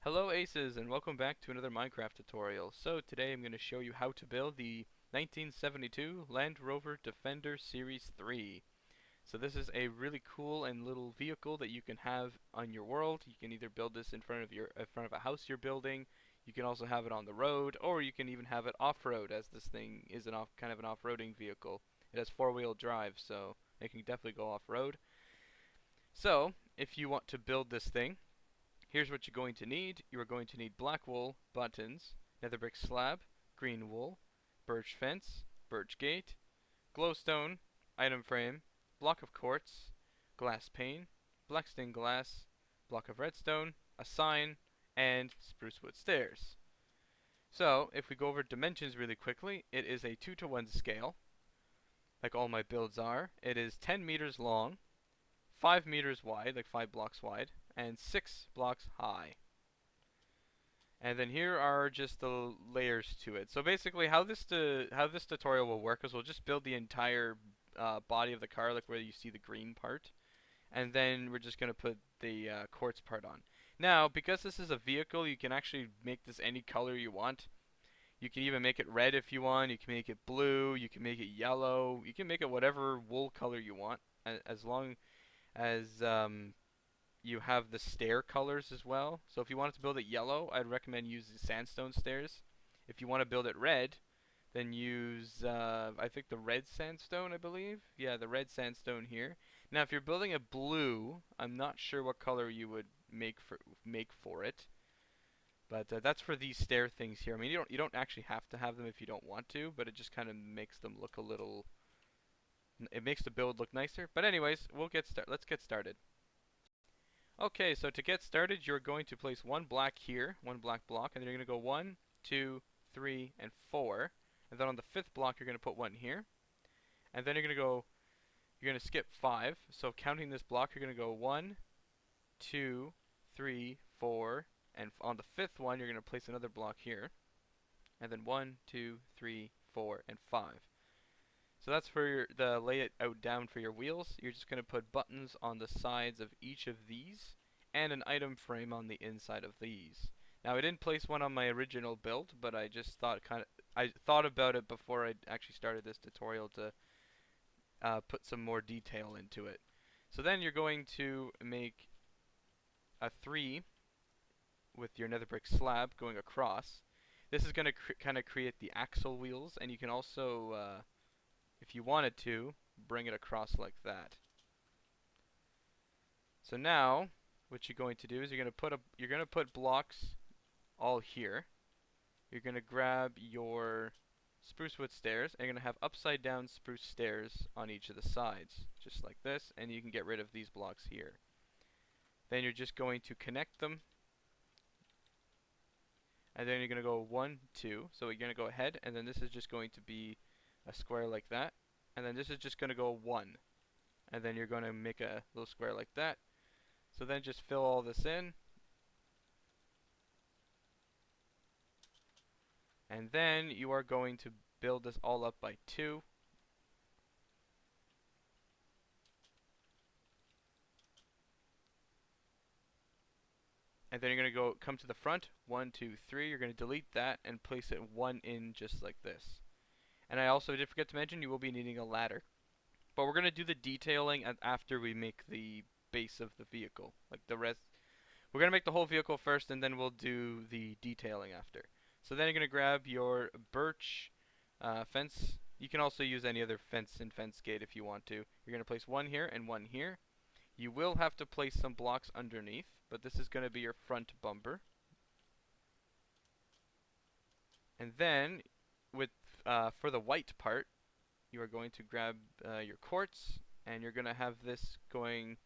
Hello Aces and welcome back to another Minecraft tutorial. So today I'm going to show you how to build the 1972 Land Rover Defender Series 3. So this is a really cool and little vehicle that you can have on your world. You can either build this in front of a house you're building. You can also have it on the road, or you can even have it off-road, as this thing is kind of an off-roading vehicle. It has four-wheel drive, so it can definitely go off-road. So if you want to build this thing, here's what you're going to need. You are going to need black wool, buttons, nether brick slab, green wool, birch fence, birch gate, glowstone, item frame, block of quartz, glass pane, black stained glass, block of redstone, a sign, and spruce wood stairs. So, if we go over dimensions really quickly, it is a 2 to 1 scale, like all my builds are. It is 10 meters long, 5 meters wide, like 5 blocks wide, and 6 blocks high. And then here are just the layers to it. So basically, how this tutorial will work is we'll just build the entire body of the car, like where you see the green part, and then we're just gonna put the quartz part on. Now, because this is a vehicle, you can actually make this any color you want. You can even make it red if you want. You can make it blue. You can make it yellow. You can make it whatever wool color you want, as long as you have the stair colors as well. So if you wanted to build it yellow, I'd recommend using sandstone stairs. If you want to build it red, then use I think the red sandstone, I believe. Yeah, the red sandstone here. Now, if you're building it blue, I'm not sure what color you would make for it. But that's for these stair things here. I mean, you don't actually have to have them if you don't want to, but it just kind of makes them look a little. It makes the build look nicer. But anyways, let's get started. Okay, so to get started, you're going to place one black here, one black block, and then you're going to go 1, 2, 3, and 4. And then on the fifth block, you're going to put one here. And then you're going to skip 5. So counting this block, you're going to go 1, 2, 3, 4, and on the fifth one, you're going to place another block here. And then 1, 2, 3, 4, and 5. So that's for the lay it out down for your wheels. You're just going to put buttons on the sides of each of these and an item frame on the inside of these. Now, I didn't place one on my original build, but I just I thought about it before I actually started this tutorial to put some more detail into it. So then you're going to make a 3 with your nether brick slab going across. This is going to kind of create the axle wheels, and you can also if you wanted to, bring it across like that. So now, what you're going to do is you're going to put blocks all here. You're going to grab your spruce wood stairs, and you're going to have upside down spruce stairs on each of the sides, just like this, and you can get rid of these blocks here. Then you're just going to connect them, and then you're going to go 1, 2. So you're going to go ahead, and then this is just going to be a square like that. And then this is just going to go 1. And then you're going to make a little square like that. So then just fill all this in. And then you are going to build this all up by 2. And then you're going to come to the front. 1, 2, 3. You're going to delete that and place it 1 in just like this. And I also did forget to mention you will be needing a ladder. But we're going to do the detailing after we make the base of the vehicle. Like the rest. We're going to make the whole vehicle first, and then we'll do the detailing after. So then you're going to grab your birch fence. You can also use any other fence and fence gate if you want to. You're going to place one here and one here. You will have to place some blocks underneath, but this is going to be your front bumper. And then for the white part, you are going to grab your quartz, and you're going to have this going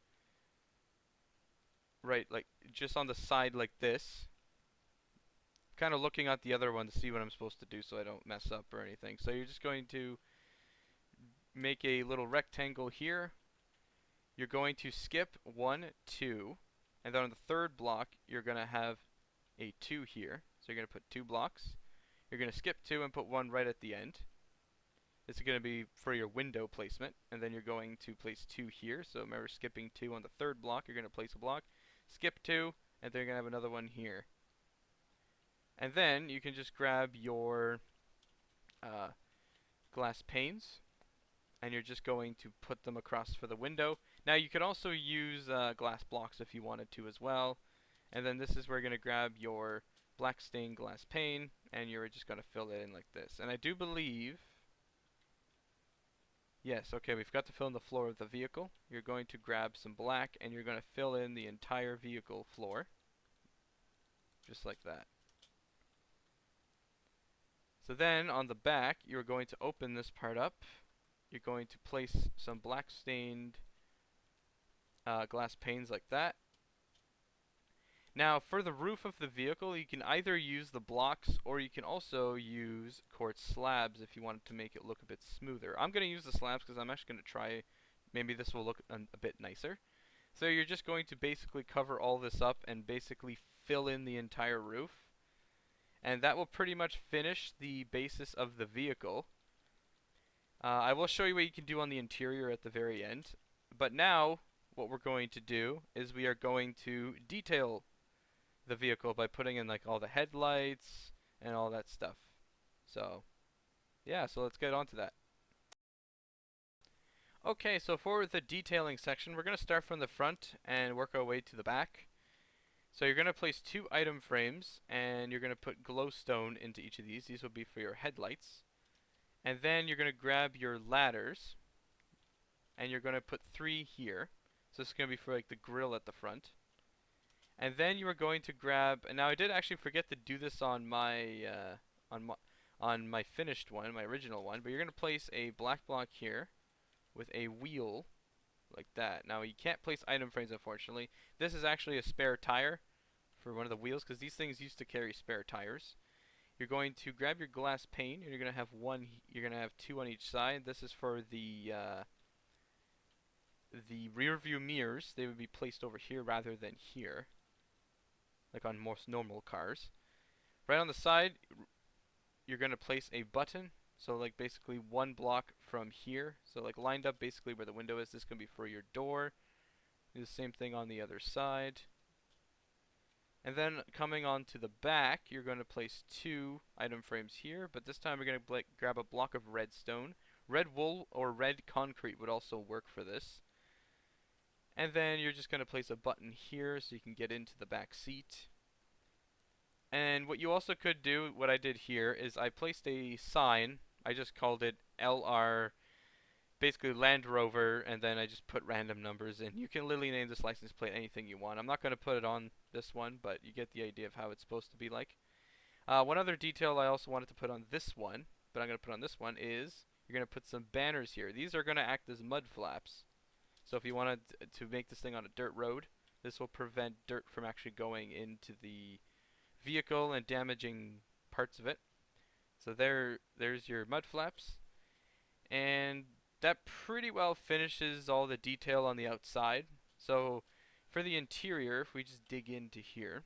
right, like just on the side like this. Kind of looking at the other one to see what I'm supposed to do so I don't mess up or anything. So you're just going to make a little rectangle here. You're going to skip 1, 2, and then on the third block, you're going to have a 2 here. So you're going to put 2 blocks. You're going to skip 2 and put 1 right at the end. This is going to be for your window placement, and then you're going to place 2 here. So remember, skipping 2 on the third block, you're going to place a block. Skip 2, and then you're going to have another one here. And then you can just grab your uh, glass panes, and you're just going to put them across for the window. Now you could also use glass blocks if you wanted to as well. And then this is where you're going to grab your black stained glass pane, and you're just going to fill it in like this. And I do believe, yes, okay, we forgot to fill in the floor of the vehicle. You're going to grab some black, and you're going to fill in the entire vehicle floor, just like that. So then on the back, you're going to open this part up. You're going to place some black stained glass panes like that. Now for the roof of the vehicle, you can either use the blocks or you can also use quartz slabs if you wanted to make it look a bit smoother. I'm going to use the slabs because I'm actually going to try, maybe this will look a bit nicer. So you're just going to basically cover all this up and basically fill in the entire roof. And that will pretty much finish the basis of the vehicle. I will show you what you can do on the interior at the very end. But now, what we're going to do is we are going to detail the vehicle by putting in like all the headlights and all that stuff. So, yeah, so let's get on to that. Okay, so for the detailing section, we're going to start from the front and work our way to the back. So you're going to place 2 item frames, and you're going to put glowstone into each of these. These will be for your headlights. And then you're going to grab your ladders, and you're going to put 3 here. So this is going to be for like the grill at the front. And then you are going to grab, and now I did actually forget to do this on my finished one, my original one, but you're going to place a black block here with a wheel like that. Now you can't place item frames, unfortunately. This is actually a spare tire for one of the wheels because these things used to carry spare tires. You're going to grab your glass pane, and you're going to have you're going to have 2 on each side. This is for the rear view mirrors. They would be placed over here rather than here, like on most normal cars. Right on the side, you're going to place a button. So like basically 1 block from here. So like lined up basically where the window is. This is going to be for your door. Do the same thing on the other side. And then coming on to the back, you're going to place 2 item frames here. But this time we're going to grab a block of redstone. Red wool or red concrete would also work for this. And then you're just going to place a button here so you can get into the back seat. And what you also could do, what I did here, is I placed a sign. I just called it LR, basically Land Rover, and then I just put random numbers in. You can literally name this license plate anything you want. I'm not going to put it on this one, but you get the idea of how it's supposed to be like. One other detail I also wanted to put on this one, but I'm going to put on this one, is you're going to put some banners here. These are going to act as mud flaps. So if you wanted to make this thing on a dirt road, this will prevent dirt from actually going into the vehicle and damaging parts of it. So there's your mud flaps. And that pretty well finishes all the detail on the outside. So for the interior, if we just dig into here,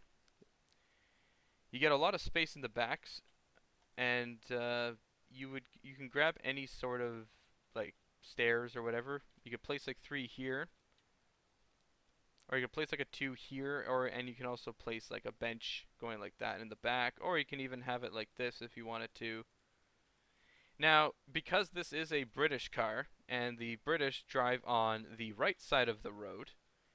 you get a lot of space in the backs, and you can grab any sort of like stairs or whatever. You could place like 3 here, or you can place like a 2 here, and you can also place like a bench going like that in the back, or you can even have it like this if you wanted to. Now, because this is a British car, and the British drive on the right side of the road,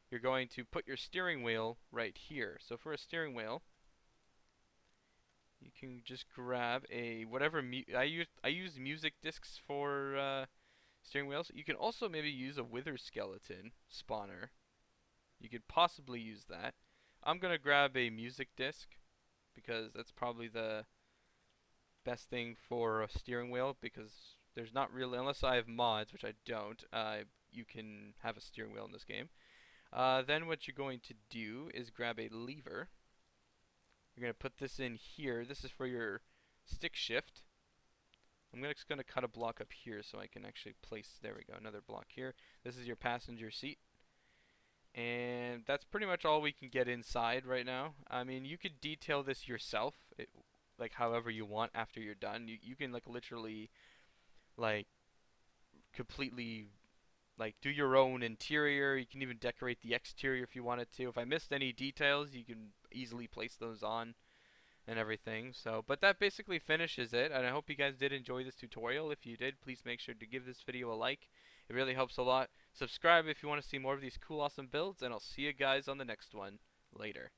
you're going to put your steering wheel right here. So for a steering wheel, you can just grab a whatever I use music discs for steering wheels. You can also maybe use a wither skeleton spawner. You could possibly use that. I'm gonna grab a music disc because that's probably the best thing for a steering wheel, because there's not really, unless I have mods, which I don't, you can have a steering wheel in this game. Then what you're going to do is grab a lever. You're going to put this in here. This is for your stick shift. I'm just going to cut a block up here so I can actually place, there we go, another block here. This is your passenger seat. And that's pretty much all we can get inside right now. I mean, you could detail this yourself, like however you want after you're done. You can like literally like completely like do your own interior. You can even decorate the exterior if you wanted to. If I missed any details, you can easily place those on and everything. So, but that basically finishes it, and I hope you guys did enjoy this tutorial. If you did, please make sure to give this video a like. It really helps a lot. Subscribe if you want to see more of these cool, awesome builds, and I'll see you guys on the next one. Later.